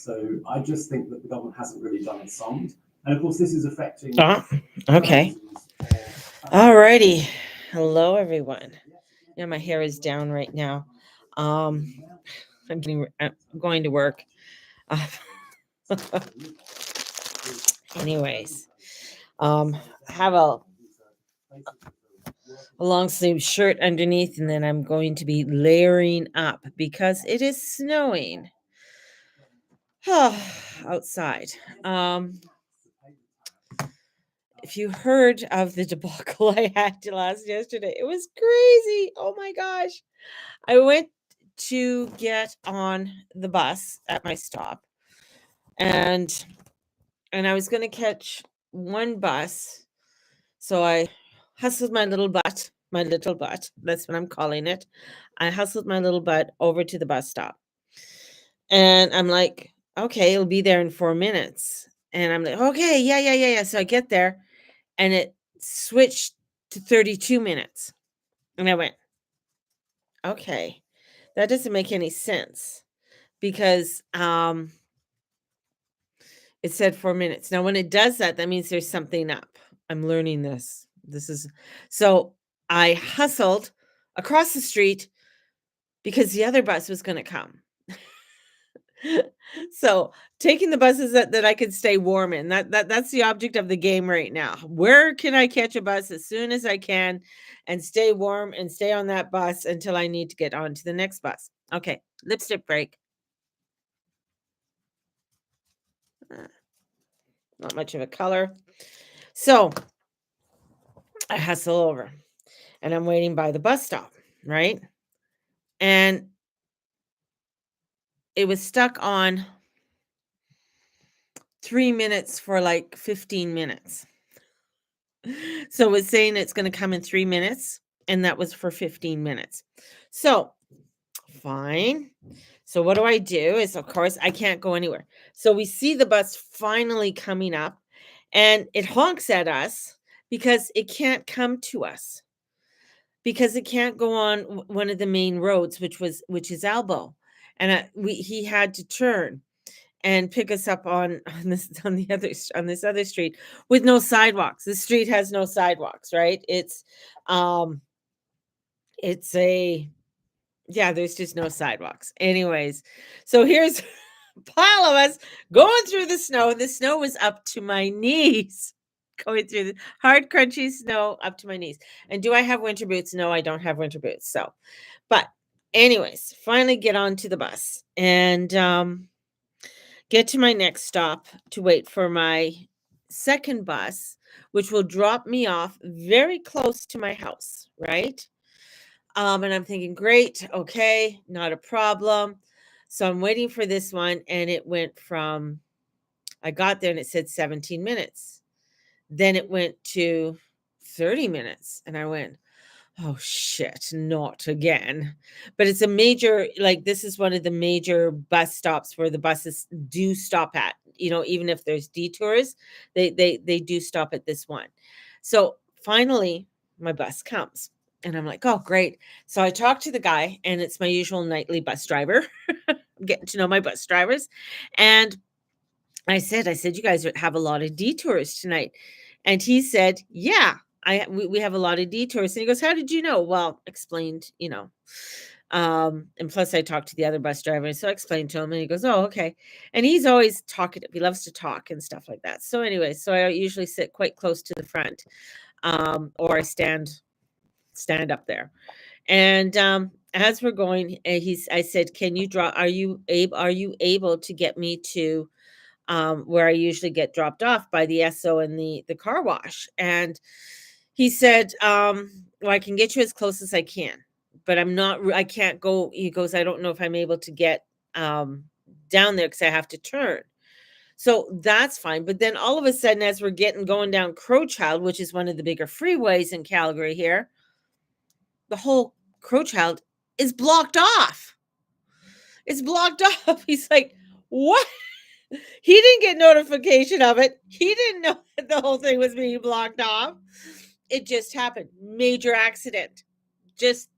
So I just think that the government hasn't really done its song. And of course, this is affecting Okay. Alrighty. Hello, everyone. Yeah, my hair is down right now. I'm going to work. Anyways, I have a long sleeve shirt underneath, and then I'm going to be layering up because it is snowing outside. If you heard of the debacle I had yesterday, it was crazy. Oh my gosh. I went to get on the bus at my stop, and I was going to catch one bus. So I hustled my little butt, that's what I'm calling it. I hustled my little butt over to the bus stop. And I'm like, okay, it'll be there in 4 minutes. And I'm like, okay, yeah. So I get there, and it switched to 32 minutes. And I went, okay, that doesn't make any sense because it said 4 minutes. Now, when it does that, that means there's something up. I'm learning this. So I hustled across the street because the other bus was going to come. So taking the buses that I could stay warm in, that's the object of the game right now. Where can I catch a bus as soon as I can and stay warm and stay on that bus until I need to get on to the next bus? Okay, lipstick break. Not much of a color. So I hustle over and I'm waiting by the bus stop, right? And it was stuck on 3 minutes for like 15 minutes. So it was saying it's going to come in 3 minutes, and that was for 15 minutes. So fine. So what do I do is, of course, I can't go anywhere. So we see the bus finally coming up, and it honks at us because it can't come to us, because it can't go on one of the main roads, which is Elbow. And he had to turn and pick us up on this other street with no sidewalks. The street has no sidewalks, right? It's there's just no sidewalks. Anyways, so here's a pile of us going through the snow. The snow was up to my knees. Going through the hard, crunchy snow up to my knees. And do I have winter boots? No, I don't have winter boots. So, but anyways, finally get onto the bus and get to my next stop to wait for my second bus, which will drop me off very close to my house, right? And I'm thinking, great, okay, not a problem. So I'm waiting for this one, and it went from, I got there and it said 17 minutes. Then it went to 30 minutes, and I went, oh shit, not again. But it's a major, like, this is one of the major bus stops where the buses do stop at, even if there's detours, they do stop at this one. So finally my bus comes, and I'm like, oh great. So I talked to the guy, and it's my usual nightly bus driver. I'm getting to know my bus drivers. And I said, you guys have a lot of detours tonight. And he said, yeah, we have a lot of detours. And he goes, how did you know? Well, explained, and plus I talked to the other bus driver. So I explained to him, and he goes, oh, okay. And he's always talkative. He loves to talk and stuff like that. So anyway, so I usually sit quite close to the front, or I stand up there. And as we're going, I said, can you are you able to get me to where I usually get dropped off by the Esso and the car wash? And he said, well, I can get you as close as I can, but I can't go. He goes, I don't know if I'm able to get down there because I have to turn. So that's fine. But then all of a sudden, as we're going down Crowchild, which is one of the bigger freeways in Calgary here, the whole Crowchild is blocked off. It's blocked off. He's like, what? He didn't get notification of it. He didn't know that the whole thing was being blocked off. It just happened. Major accident. Just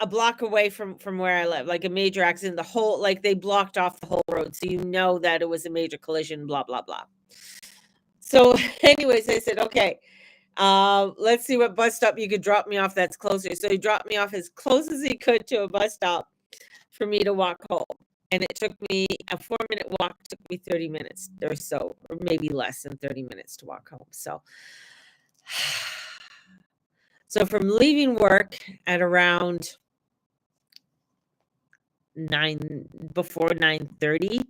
a block away from where I live, like a major accident. The whole, like, they blocked off the whole road, so you know that it was a major collision, blah, blah, blah. So, anyways, I said, okay, let's see what bus stop you could drop me off that's closer. So he dropped me off as close as he could to a bus stop for me to walk home. And it took me a 4-minute walk, took me 30 minutes or so, or maybe less than 30 minutes to walk home. So, so from leaving work at around before 9:30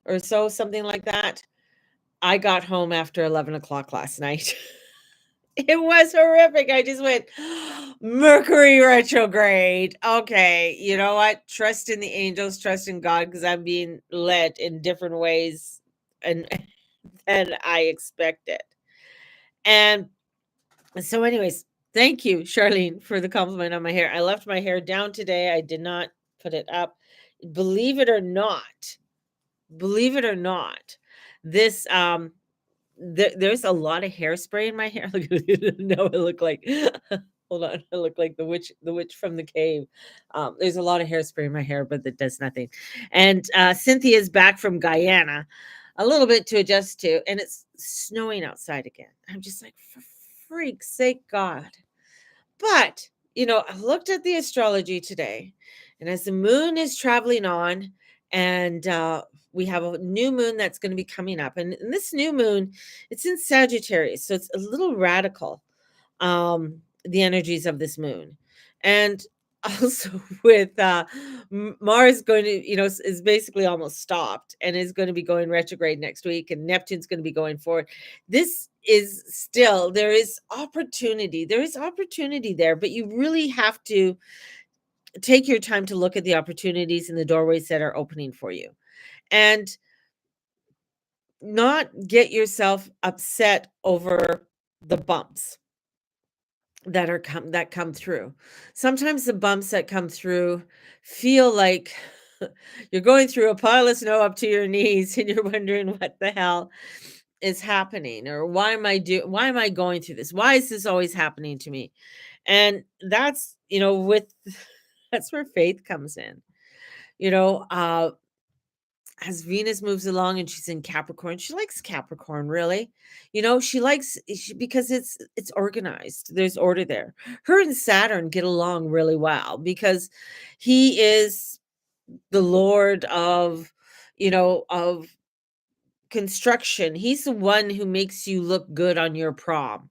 or so, something like that, I got home after 11 o'clock last night. It was horrific. I just went, Mercury retrograde. Okay, you know what? Trust in the angels, trust in God, because I'm being led in different ways and than I expected. And so, anyways, thank you, Charlene, for the compliment on my hair. I left my hair down today. I did not put it up. Believe it or not, this there's a lot of hairspray in my hair. Look at it. No, I look like hold on, I look like the witch from the cave. There's a lot of hairspray in my hair, but that does nothing. And Cynthia's back from Guyana, a little bit to adjust to, and it's snowing outside again. I'm just like, for freak's sake, God. But I looked at the astrology today, and as the moon is traveling on, and we have a new moon that's going to be coming up, and this new moon, it's in Sagittarius, so it's a little radical, the energies of this moon. And also with Mars going to, is basically almost stopped and is going to be going retrograde next week, and Neptune's going to be going forward. This is still, there is opportunity there, but you really have to take your time to look at the opportunities and the doorways that are opening for you, and not get yourself upset over the bumps that come through. Sometimes the bumps that come through feel like you're going through a pile of snow up to your knees, and you're wondering what the hell is happening, or why am I going through this? Why is this always happening to me? And that's, with that's where faith comes in. As Venus moves along and she's in Capricorn, she likes Capricorn, really. Because it's organized. There's order there. Her and Saturn get along really well because he is the lord of, of construction. He's the one who makes you look good on your prom.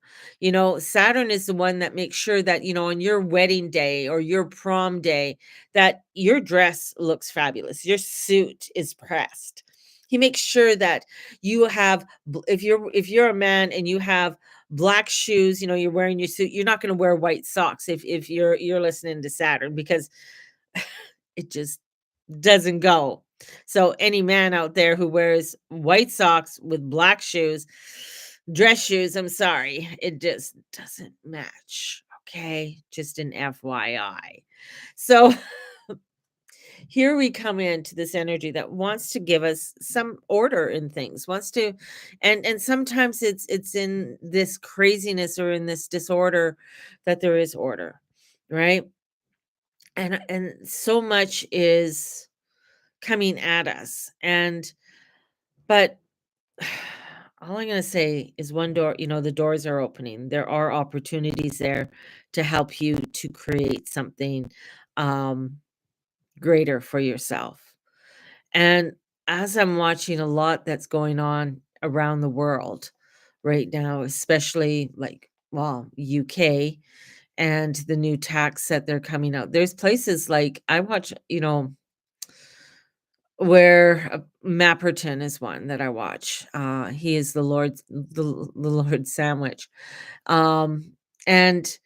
Saturn is the one that makes sure that, on your wedding day or your prom day, that your dress looks fabulous. Your suit is pressed. He makes sure that you have, if you're a man and you have black shoes, you're wearing your suit, you're not going to wear white socks if you're listening to Saturn, because it just doesn't go. So any man out there who wears white socks with black shoes, dress shoes, I'm sorry, it just doesn't match. Okay, just an FYI. So here we come into this energy that wants to give us some order in things, wants to, and sometimes it's in this craziness or in this disorder that there is order, right? And so much is coming at us, but all I'm going to say is one door, the doors are opening. There are opportunities there to help you to create something greater for yourself. And as I'm watching a lot that's going on around the world right now, especially UK and the new tax that they're coming out, there's places like I watch, where Mapperton is one that I watch. He is the Lord Sandwich. And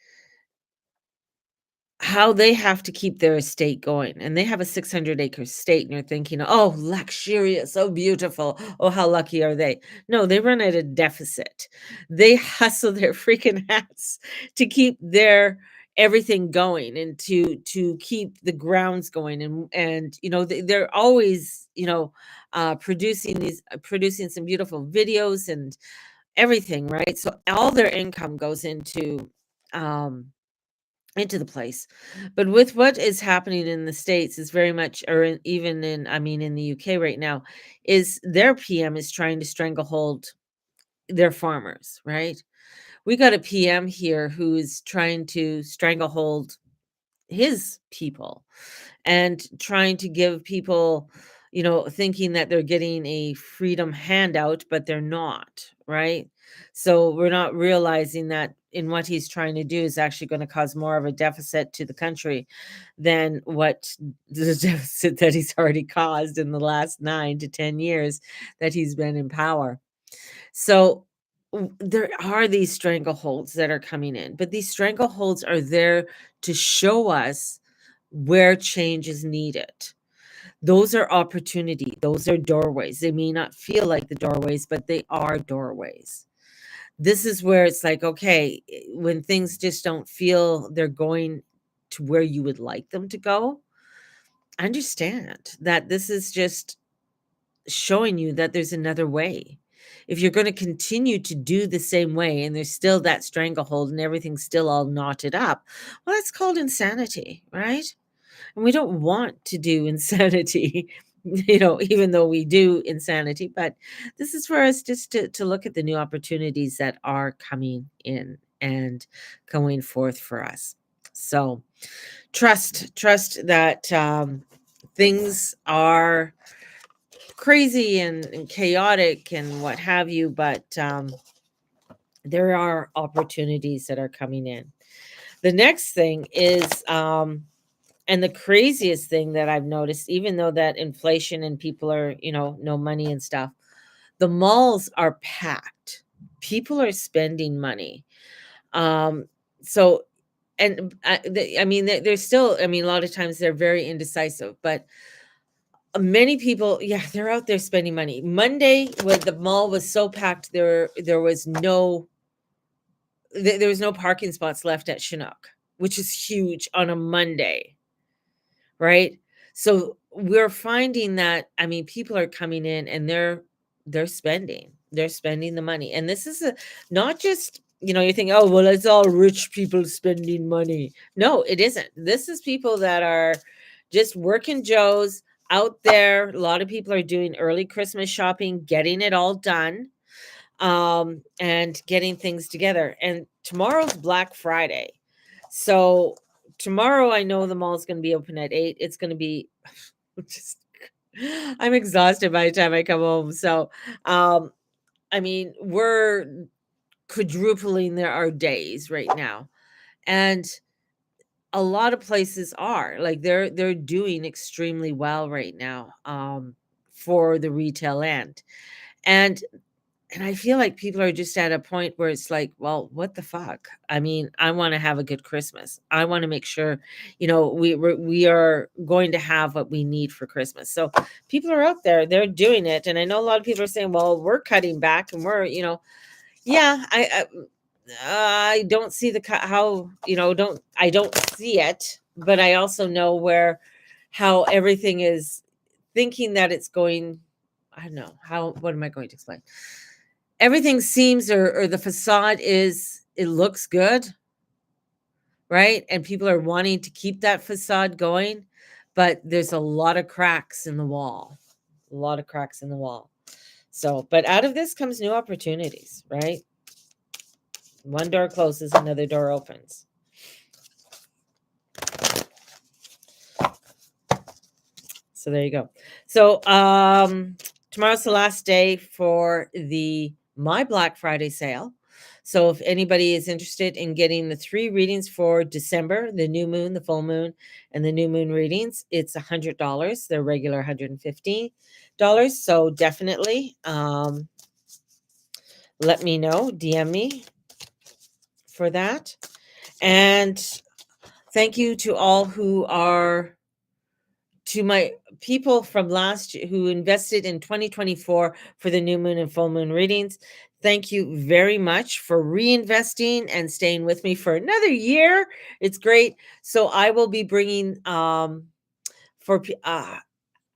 how they have to keep their estate going. And they have a 600-acre estate, and you're thinking, oh, luxurious, so beautiful. Oh, how lucky are they? No, they run at a deficit. They hustle their freaking ass to keep their everything going and to keep the grounds going, and they're always producing some beautiful videos and everything, right? So all their income goes into into the place. But with what is happening in the States is very much, or even in, I mean, in the UK right now, is their PM is trying to stranglehold their farmers, right? We got a PM here who is trying to stranglehold his people and trying to give people, thinking that they're getting a freedom handout, but they're not, right? So we're not realizing that in what he's trying to do is actually going to cause more of a deficit to the country than what the deficit that he's already caused in the last 9 to 10 years that he's been in power. So there are these strangleholds that are coming in, but these strangleholds are there to show us where change is needed. Those are opportunity. Those are doorways. They may not feel like the doorways, but they are doorways. This is where it's like, okay, when things just don't feel they're going to where you would like them to go, understand that this is just showing you that there's another way. If you're going to continue to do the same way and there's still that stranglehold and everything's still all knotted up, well, that's called insanity, right? And we don't want to do insanity, even though we do insanity. But this is for us just to look at the new opportunities that are coming in and going forth for us. So trust that things are crazy and chaotic and what have you, but there are opportunities that are coming in. The next thing is, and the craziest thing that I've noticed, even though that inflation and people are, no money and stuff, the malls are packed. People are spending money. So, and I mean, they're still, I mean, a lot of times they're very indecisive, but many people, yeah, they're out there spending money. Monday, when the mall was so packed, there was there was no parking spots left at Chinook, which is huge on a Monday, right? So we're finding that, I mean, people are coming in and they're spending the money, and this is not just, you think, oh well, it's all rich people spending money. No, it isn't. This is people that are just working Joes out there. A lot of people are doing early Christmas shopping, getting it all done, and getting things together. And tomorrow's Black Friday. So tomorrow I know the mall's going to be open at 8. It's going to be just, I'm exhausted by the time I come home. So, I mean, we're quadrupling our days right now. And a lot of places are like they're doing extremely well right now, for the retail end. And I feel like people are just at a point where it's like, well, what the fuck? I mean, I want to have a good Christmas. I want to make sure, we are going to have what we need for Christmas. So people are out there, they're doing it. And I know a lot of people are saying, well, we're cutting back and we're, yeah, I don't see how, I don't see it, but I also know how everything is thinking that it's going, I don't know what am I going to explain? Everything seems, or the facade it looks good, right? And people are wanting to keep that facade going, but there's a lot of cracks in the wall. A lot of cracks in the wall. So, but out of this comes new opportunities, right? One door closes, another door opens. So there you go. So tomorrow's the last day for my Black Friday sale. So if anybody is interested in getting the 3 readings for December, the new moon, the full moon, and the new moon readings, it's $100. They're regular $150. So definitely let me know, DM me for that. And thank you to all to my people from last year who invested in 2024 for the new moon and full moon readings. Thank you very much for reinvesting and staying with me for another year. It's great. So I will be bringing for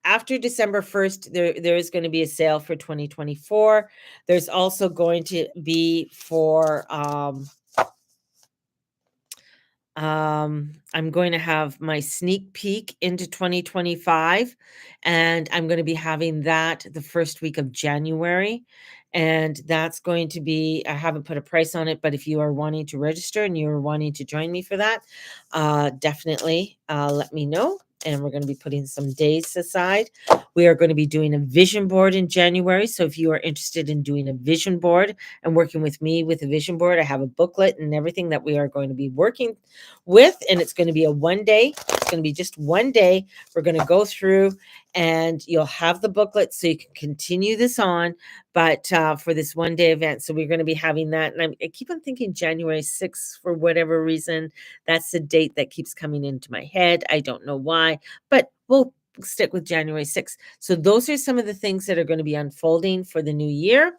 after December 1st, there is going to be a sale for 2024. There's also going to be for I'm going to have my sneak peek into 2025, and I'm going to be having that the first week of January. And that's going to be, I haven't put a price on it, but if you are wanting to register and you're wanting to join me for that, definitely let me know. And we're going to be putting some days aside. We are going to be doing a vision board in January. So if you are interested in doing a vision board and working with me with a vision board, I have a booklet and everything that we are going to be working with. And it's going to be a 1 day. It's going to be just 1 day. We're going to go through and you'll have the booklet so you can continue this on. But for this 1 day event, so we're going to be having that. And I keep on thinking January 6th for whatever reason. That's the date that keeps coming into my head. I don't know why, but we'll stick with January 6th. So those are some of the things that are going to be unfolding for the new year.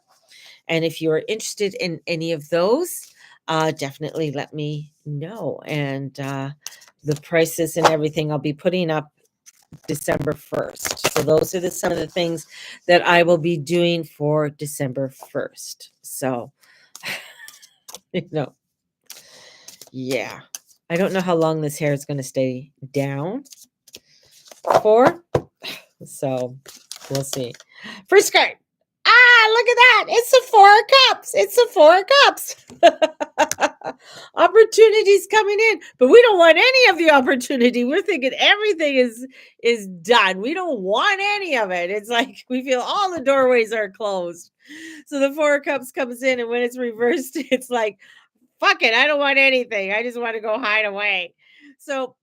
And if you're interested in any of those, definitely let me know. And the prices and everything I'll be putting up December 1st. So those are some of the things that I will be doing for December 1st. So, yeah. I don't know how long this hair is going to stay down for. So we'll see. First card. Look at that. It's the 4 of Cups. It's the 4 of Cups. Opportunities coming in, but we don't want any of the opportunity. We're thinking everything is done. We don't want any of it. It's like we feel all the doorways are closed. So the 4 of Cups comes in, and when it's reversed, it's like, fuck it. I don't want anything. I just want to go hide away. So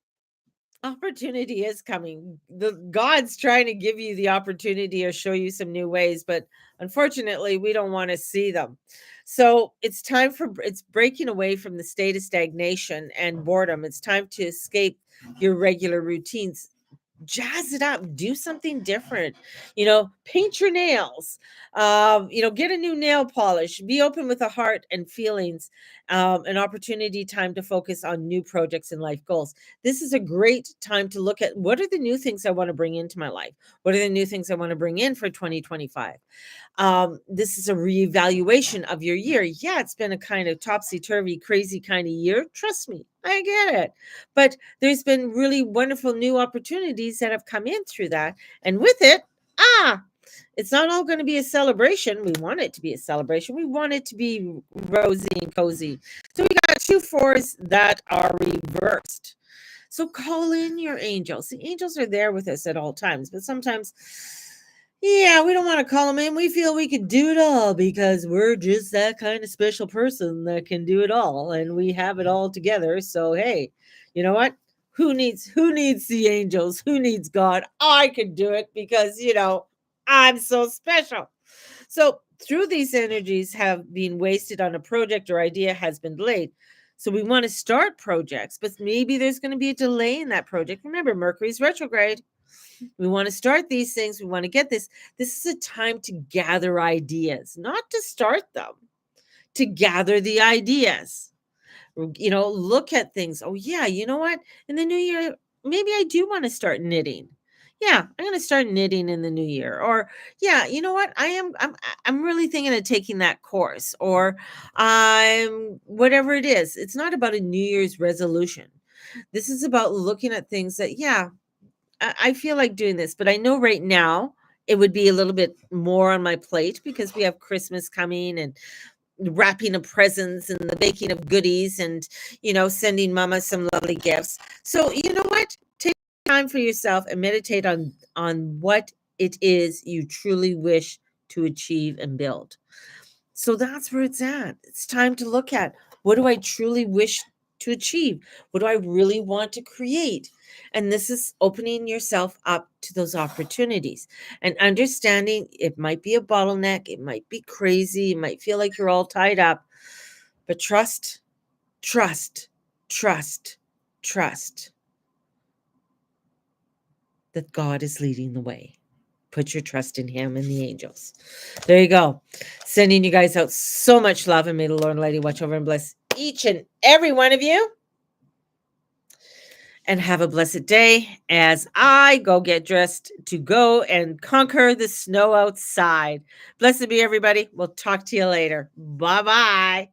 opportunity is coming. The God's trying to give you the opportunity or show you some new ways, but unfortunately, we don't want to see them. So it's breaking away from the state of stagnation and boredom. It's time to escape your regular routines. Jazz it up, do something different, paint your nails, get a new nail polish, be open with a heart and feelings, an opportunity time to focus on new projects and life goals. This is a great time to look at what are the new things I want to bring into my life. What are the new things I want to bring in for 2025? This is a reevaluation of your year. Yeah, it's been a kind of topsy-turvy, crazy kind of year. Trust me, I get it. But there's been really wonderful new opportunities that have come in through that. And with it, it's not all going to be a celebration. We want it to be a celebration. We want it to be rosy and cozy. So we got 2 4s that are reversed. So call in your angels. The angels are there with us at all times, but sometimes, we don't want to call them in. We feel we could do it all because we're just that kind of special person that can do it all, and we have it all together. So, hey, you know what? Who needs the angels? Who needs God? I can do it because, I'm so special. So through these energies have been wasted on a project or idea has been delayed. So we want to start projects, but maybe there's going to be a delay in that project. Remember, Mercury's retrograde. We want to start these things. We want to get this. This is a time to gather ideas, not to start them, to gather the ideas. Look at things. Oh, yeah, you know what? In the new year, maybe I do want to start knitting. Yeah, I'm going to start knitting in the new year. Or, yeah, you know what? I'm really thinking of taking that course. Or whatever it is. It's not about a New Year's resolution. This is about looking at things that, I feel like doing this, but I know right now it would be a little bit more on my plate because we have Christmas coming and wrapping of presents and the baking of goodies and, sending mama some lovely gifts. So you know what? Take time for yourself and meditate on what it is you truly wish to achieve and build. So that's where it's at. It's time to look at, what do I truly wish to achieve? What do I really want to create? And this is opening yourself up to those opportunities and understanding it might be a bottleneck. It might be crazy. You might feel like you're all tied up, but trust that God is leading the way. Put your trust in him and the angels. There you go. Sending you guys out so much love, and may the Lord Almighty watch over and bless each and every one of you. And have a blessed day as I go get dressed to go and conquer the snow outside. Blessed be everybody. We'll talk to you later. Bye-bye.